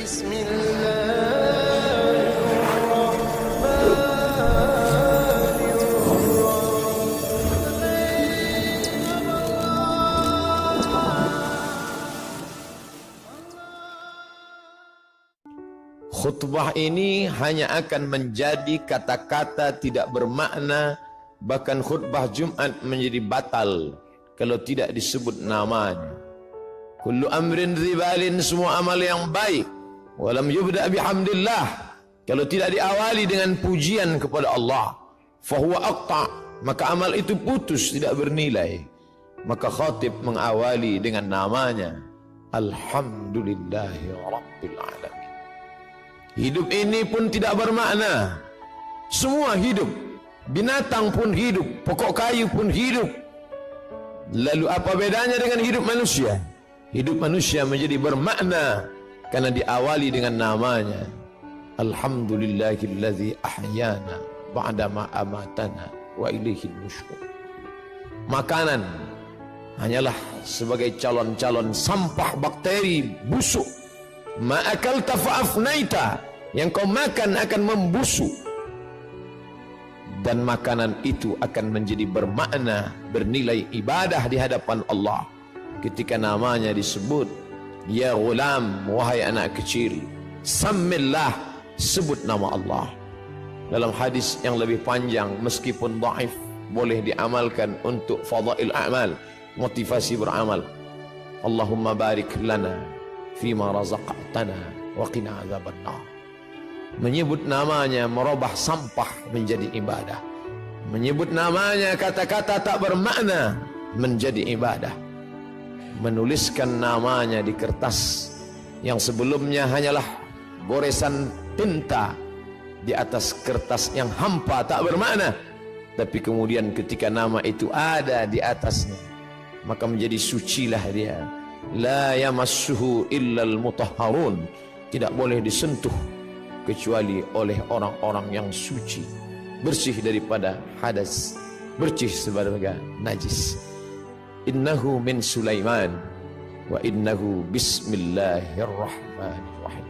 Khutbah ini hanya akan menjadi kata-kata tidak bermakna, bahkan khutbah Jumat menjadi batal kalau tidak disebut namanya. Kullu amrin dzibalin, semua amal yang baik, walam yubda bihamdillah, kalau tidak diawali dengan pujian kepada Allah, fahuwa aqta', maka amal itu putus, tidak bernilai. Maka khatib mengawali dengan namanya, Alhamdulillahi Rabbil Alamin. Hidup ini pun tidak bermakna. Semua hidup, binatang pun hidup, pokok kayu pun hidup. Lalu apa bedanya dengan hidup manusia? Hidup manusia menjadi bermakna karena diawali dengan namanya, Alhamdulillahillazi ahyana ba'dama amatana wa ilaihil nusyur. Makanan hanyalah sebagai calon-calon sampah bakteri busuk. Ma'akalta fa'afnaita, yang kau makan akan membusuk, dan makanan itu akan menjadi bermakna, bernilai ibadah di hadapan Allah ketika namanya disebut. Ya ghulam, wahai anak kecil, sammillah, sebut nama Allah. Dalam hadis yang lebih panjang, meskipun dhaif, boleh diamalkan untuk fadail a'mal, motivasi beramal. Allahumma barik lana fima razaqtana wa qina adzabannar. Menyebut namanya merubah sampah menjadi ibadah. Menyebut namanya kata-kata tak bermakna menjadi ibadah. Menuliskan namanya di kertas yang sebelumnya hanyalah goresan tinta di atas kertas yang hampa tak bermakna, tapi kemudian ketika nama itu ada di atasnya, maka menjadi sucilah dia. La yamassuhu illal mutahharun, tidak boleh disentuh kecuali oleh orang-orang yang suci, bersih daripada hadas, bersih sebagai najis. Innahu min Sulaiman wa innahu bismillahirrahmanirrahim.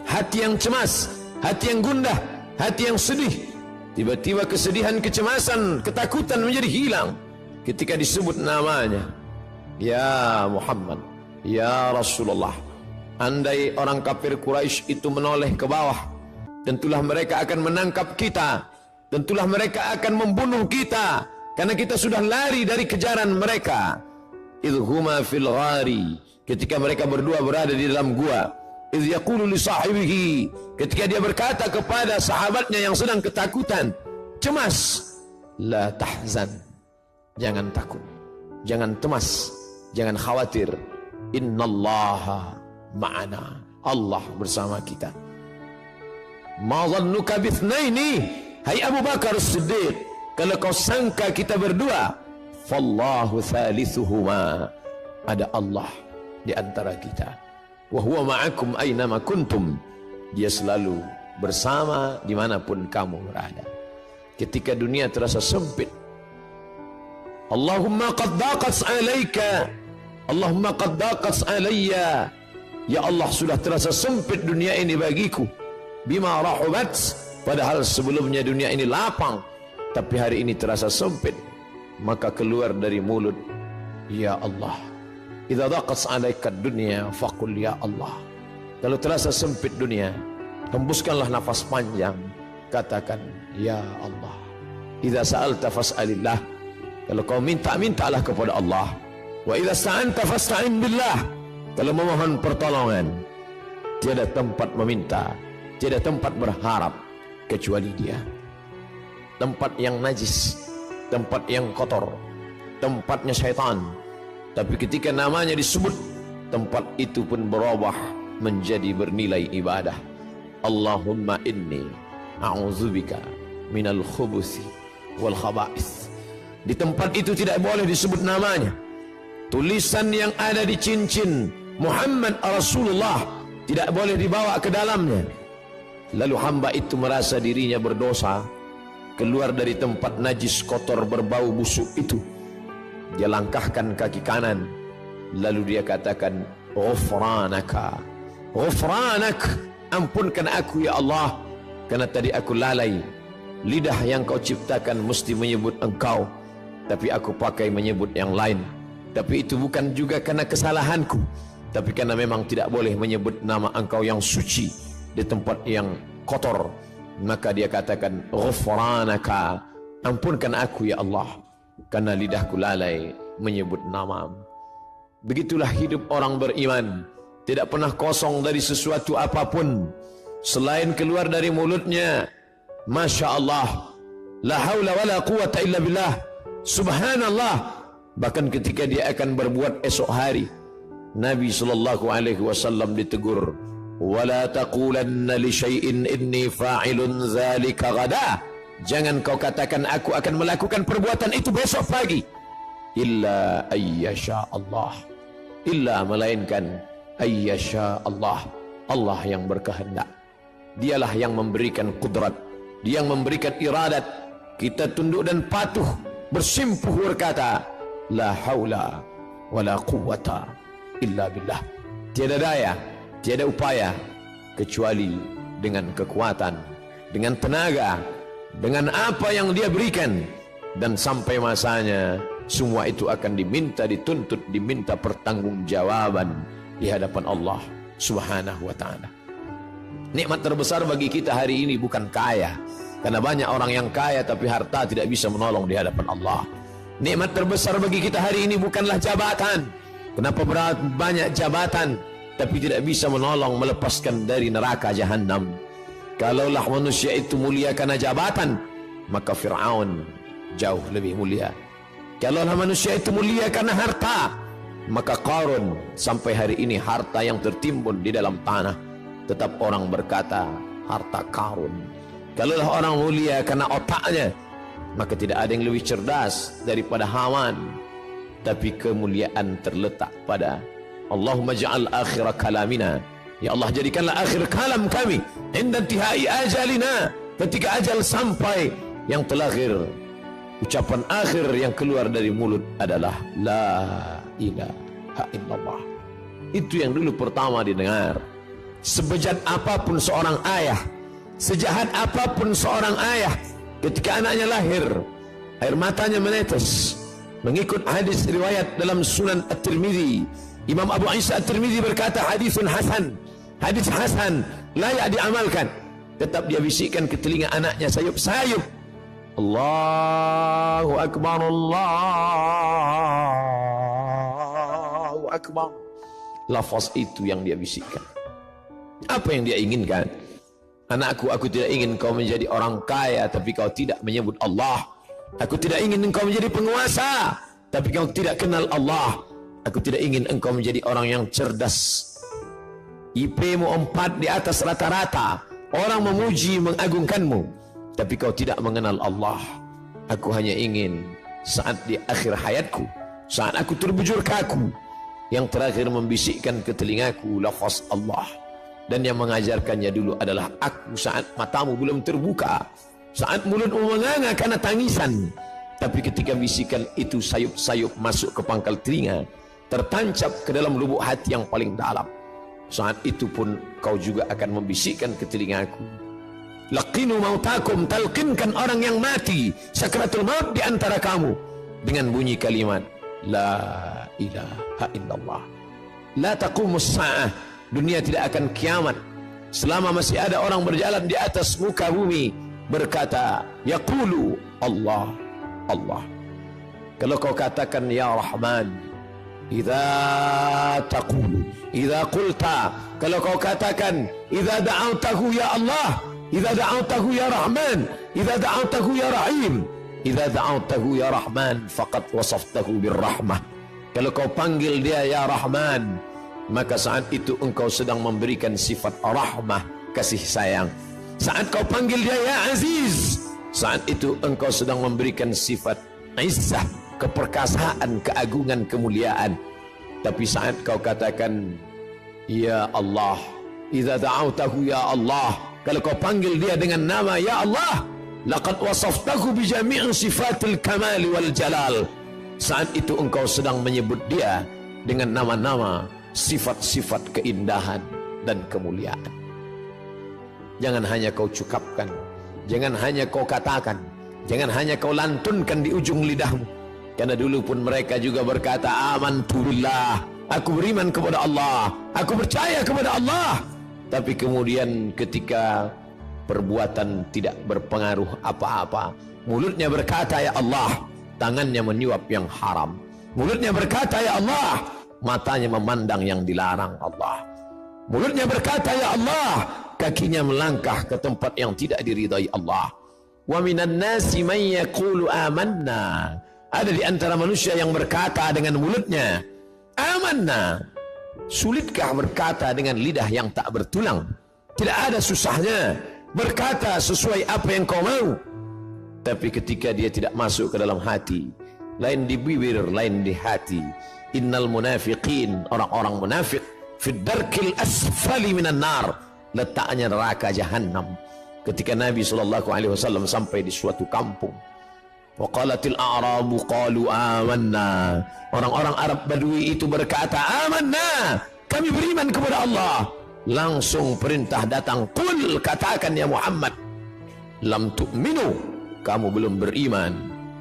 Hati yang cemas, hati yang gundah, hati yang sedih, tiba-tiba kesedihan, kecemasan, ketakutan menjadi hilang ketika disebut namanya. Ya Muhammad, ya Rasulullah. Andai orang kafir Quraisy itu menoleh ke bawah, tentulah mereka akan menangkap kita, tentulah mereka akan membunuh kita, karena kita sudah lari dari kejaran mereka. Idhuma fil ghari, ketika mereka berdua berada di dalam gua. Idh yaqulu li sahibihi, ketika dia berkata kepada sahabatnya yang sedang ketakutan, cemas, la tahzan, jangan takut, jangan cemas, jangan khawatir, innallaha ma'ana, Allah bersama kita. Ma dhannuka bithnaini, hai Abu Bakar As-Siddiq, kalau kau sangka kita berdua, fallahu thalithuhuma, ada Allah di antara kita. Wa huwa ma'akum aynama kuntum, dia selalu bersama dimanapun kamu berada. Ketika dunia terasa sempit, Allahumma qad daqat alaika, Allahumma qad daqat alayya, ya Allah sudah terasa sempit dunia ini bagiku. Bima rahubat, padahal sebelumnya dunia ini lapang, tapi hari ini terasa sempit. Maka keluar dari mulut, ya Allah. Idza daqat alaika dunya faqul ya Allah. Kalau terasa sempit dunia, hembuskanlah nafas panjang, katakan ya Allah. Idza sa'alta fas'alillah, kalau kau minta, mintalah kepada Allah. Wa idza sta'anta fasta'in billah, kalau memohon pertolongan, tiada tempat meminta, tiada tempat berharap kecuali Dia. Tempat yang najis, tempat yang kotor, tempatnya syaitan. Tapi ketika namanya disebut, tempat itu pun berubah menjadi bernilai ibadah. Allahumma inni a'udzubika minal khubuthi wal khaba'ith. Di tempat itu tidak boleh disebut namanya. Tulisan yang ada di cincin Muhammad Rasulullah tidak boleh dibawa ke dalamnya. Lalu hamba itu merasa dirinya berdosa, keluar dari tempat najis, kotor, berbau busuk itu. Dia langkahkan kaki kanan, lalu dia katakan ghufranaka, Ghufranak, ampunkan aku ya Allah, karena tadi aku lalai. Lidah yang kau ciptakan mesti menyebut engkau, tapi aku pakai menyebut yang lain. Tapi itu bukan juga karena kesalahanku, tapi karena memang tidak boleh menyebut nama engkau yang suci di tempat yang kotor. Maka dia katakan, Ghufranaka, ampunkan aku ya Allah, karena lidahku lalai menyebut nama. Begitulah hidup orang beriman, tidak pernah kosong dari sesuatu apapun selain keluar dari mulutnya Masya Allah, la haula wa la quwata illa billah, subhanallah. Bahkan ketika dia akan berbuat esok hari, Nabi SAW ditegur, wala taqulanna li syai'in inni fa'ilun dzalika ghada, jangan kau katakan aku akan melakukan perbuatan itu besok pagi, illa ayyasha Allah, illa melainkan ayyasha Allah, Allah yang berkehendak. Dialah yang memberikan kudrat, dia yang memberikan iradat. Kita tunduk dan patuh, bersimpuh berkata, la haula wala quwwata illa billah. Tiada daya, tiada upaya kecuali dengan kekuatan, dengan tenaga, dengan apa yang dia berikan. Dan sampai masanya semua itu akan diminta, dituntut, diminta pertanggungjawaban di hadapan Allah Subhanahu wa ta'ala. Nikmat terbesar bagi kita hari ini bukan kaya, karena banyak orang yang kaya tapi harta tidak bisa menolong di hadapan Allah. Nikmat terbesar bagi kita hari ini bukanlah jabatan. Kenapa banyak jabatan tapi tidak bisa menolong melepaskan dari neraka jahanam? Kalaulah manusia itu mulia karena jabatan, maka Fir'aun jauh lebih mulia. Kalaulah manusia itu mulia karena harta, maka Qarun sampai hari ini harta yang tertimbun di dalam tanah, tetap orang berkata harta Qarun. Kalaulah orang mulia karena otaknya, maka tidak ada yang lebih cerdas daripada Haman. Tapi kemuliaan terletak pada Allahumma ja'al akhir kalamina, ya Allah jadikanlah akhir kalam kami inda intihai ajalina, ketika ajal sampai, yang terakhir ucapan akhir yang keluar dari mulut adalah la ilaha illallah. Itu yang dulu pertama didengar. Sebejat apapun seorang ayah, sejahat apapun seorang ayah, ketika anaknya lahir, air matanya menetes. Mengikut hadis riwayat dalam Sunan At-Tirmidzi, Imam Abu Isa At-Tirmidzi berkata, hadisun hasan, hadis hasan, layak diamalkan. Tetap dia bisikkan ke telinga anaknya sayup-sayup, Allahu Akbar, Allahu Akbar. Lafaz itu yang dia bisikkan. Apa yang dia inginkan? Anakku, aku tidak ingin kau menjadi orang kaya tapi kau tidak menyebut Allah. Aku tidak ingin engkau menjadi penguasa tapi kau tidak kenal Allah. Aku tidak ingin engkau menjadi orang yang cerdas, IP-mu 4 di atas rata-rata, orang memuji mengagungkanmu, tapi kau tidak mengenal Allah. Aku hanya ingin saat di akhir hayatku, saat aku terbujur kaku, yang terakhir membisikkan ke telingaku lafaz Allah. Dan yang mengajarkannya dulu adalah aku saat matamu belum terbuka, saat mulutmu menganga karena tangisan. Tapi ketika bisikan itu sayup-sayup masuk ke pangkal telinga, tertancap ke dalam lubuk hati yang paling dalam, saat itu pun kau juga akan membisikkan ke telingaku, laqinu mautakum, talqinkan orang yang mati sakratul maut di antara kamu dengan bunyi kalimat la ilaha illallah. La taqumus sa'ah, dunia tidak akan kiamat selama masih ada orang berjalan di atas muka bumi berkata yaqulu Allah, Allah. Kalau kau katakan ya Rahman, idza taqulu, idza qulta, kalau kau katakan idza da'awtahu ya Allah, idza da'awtahu ya Rahman, idza da'awtahu ya Rahim, idza da'awtahu ya Rahman faqad wasaftahu birrahmah. Kalau kau panggil dia ya Rahman, maka saat itu engkau sedang memberikan sifat rahmah, kasih sayang. Saat kau panggil dia ya Aziz, saat itu engkau sedang memberikan sifat izzah, keperkasaan, keagungan, kemuliaan. Tapi saat kau katakan ya Allah, idza da'awtahu ya Allah, kalau kau panggil dia dengan nama ya Allah, laqad wasaftahu bi jami'i sifatil kamal wal jalal, saat itu engkau sedang menyebut dia dengan nama-nama, sifat-sifat keindahan dan kemuliaan. Jangan hanya kau cukapkan, jangan hanya kau katakan, jangan hanya kau lantunkan di ujung lidahmu. Karena dulu pun mereka juga berkata, amantu billah, aku beriman kepada Allah, aku percaya kepada Allah. Tapi kemudian ketika perbuatan tidak berpengaruh apa-apa, mulutnya berkata ya Allah, tangannya menyuap yang haram. Mulutnya berkata ya Allah, matanya memandang yang dilarang Allah. Mulutnya berkata ya Allah, kakinya melangkah ke tempat yang tidak diridai Allah. Wa minan nasi man yaqulu amanna. Ada di antara manusia yang berkata dengan mulutnya amanna. Sulitkah berkata dengan lidah yang tak bertulang? Tidak ada susahnya berkata sesuai apa yang kau mau. Tapi ketika dia tidak masuk ke dalam hati, lain di bibir, lain di hati. Innal munafiqin, orang-orang munafik, fid darkil asfali minan nar, letaknya neraka jahanam. Ketika Nabi SAW sampai di suatu kampung, waqalatil a'rabu qalu amanna, orang-orang Arab Badui itu berkata amanna, kami beriman kepada Allah. Langsung perintah datang, qul, katakan ya Muhammad, lam tu'minu, kamu belum beriman,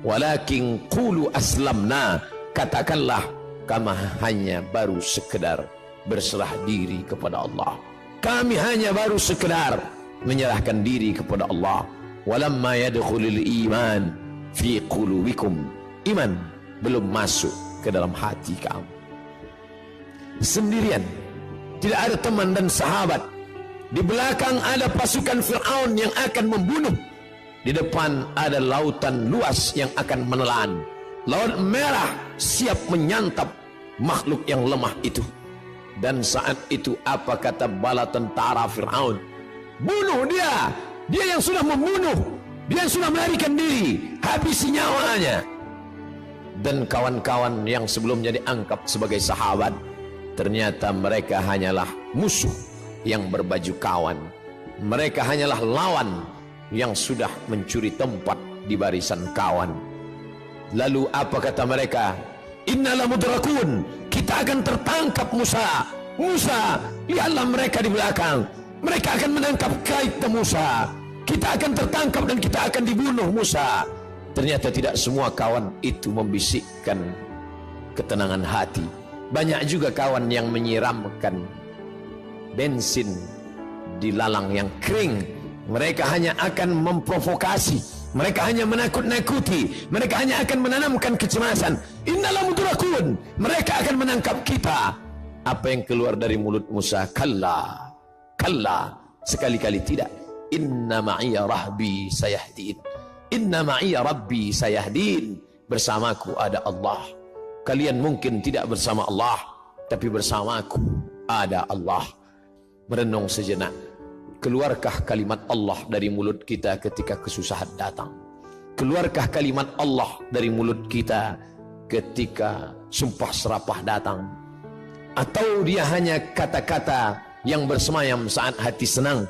walakin qulu aslamna, katakanlah kami hanya baru sekedar berserah diri kepada Allah, kami hanya baru sekedar menyerahkan diri kepada Allah. Walamma yadkhulul iman fi qulubikum, iman belum masuk ke dalam hati kamu. Sendirian, tidak ada teman dan sahabat. Di belakang ada pasukan Fir'aun yang akan membunuh. Di depan ada lautan luas yang akan menelan. Laut merah siap menyantap makhluk yang lemah itu. Dan saat itu apa kata bala tentara Fir'aun? Bunuh dia, dia yang sudah membunuh, dia yang sudah melarikan diri, habisi nyawanya. Dan kawan-kawan yang sebelumnya dianggap sebagai sahabat, ternyata mereka hanyalah musuh yang berbaju kawan. Mereka hanyalah lawan yang sudah mencuri tempat di barisan kawan. Lalu apa kata mereka? Innala mudrakun, kita akan tertangkap Musa. Musa, lihatlah mereka di belakang, mereka akan menangkap kita Musa. Kita akan tertangkap dan kita akan dibunuh Musa. Ternyata tidak semua kawan itu membisikkan ketenangan hati. Banyak juga kawan yang menyiramkan bensin di lalang yang kering. Mereka hanya akan memprovokasi, mereka hanya menakut-nakuti, mereka hanya akan menanamkan kecemasan. Innala mudrakun, mereka akan menangkap kita. Apa yang keluar dari mulut Musa? Kalla, kalla, sekali-kali tidak. Inna ma'iya rahbi sayahdin, inna ma'iya rabbi sayahdin, bersamaku ada Allah. Kalian mungkin tidak bersama Allah, tapi bersamaku ada Allah. Merenung sejenak, keluarkah kalimat Allah dari mulut kita ketika kesusahan datang? Keluarkah kalimat Allah dari mulut kita ketika sumpah serapah datang? Atau dia hanya kata-kata yang bersemayam saat hati senang?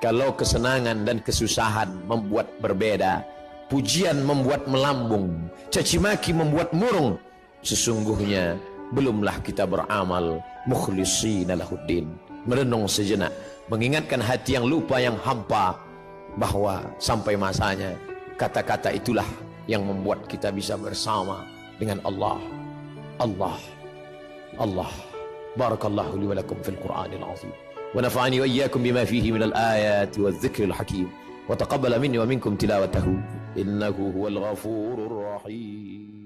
Kalau kesenangan dan kesusahan membuat berbeda, pujian membuat melambung, caci maki membuat murung, sesungguhnya belumlah kita beramal mukhlishina lahuddin. Merenung sejenak, mengingatkan hati yang lupa, yang hampa, bahwa sampai masanya kata-kata itulah yang membuat kita bisa bersama dengan Allah. Allah, Allah. Barakallahu li wa lakum fil Qur'anil azim, wa nafa'ani wa iyyakum bima fihi minal ayati wadh dhikril hakim, wa taqabbala minni wa minkum tilawatahu innahu huwal ghafurur rahim.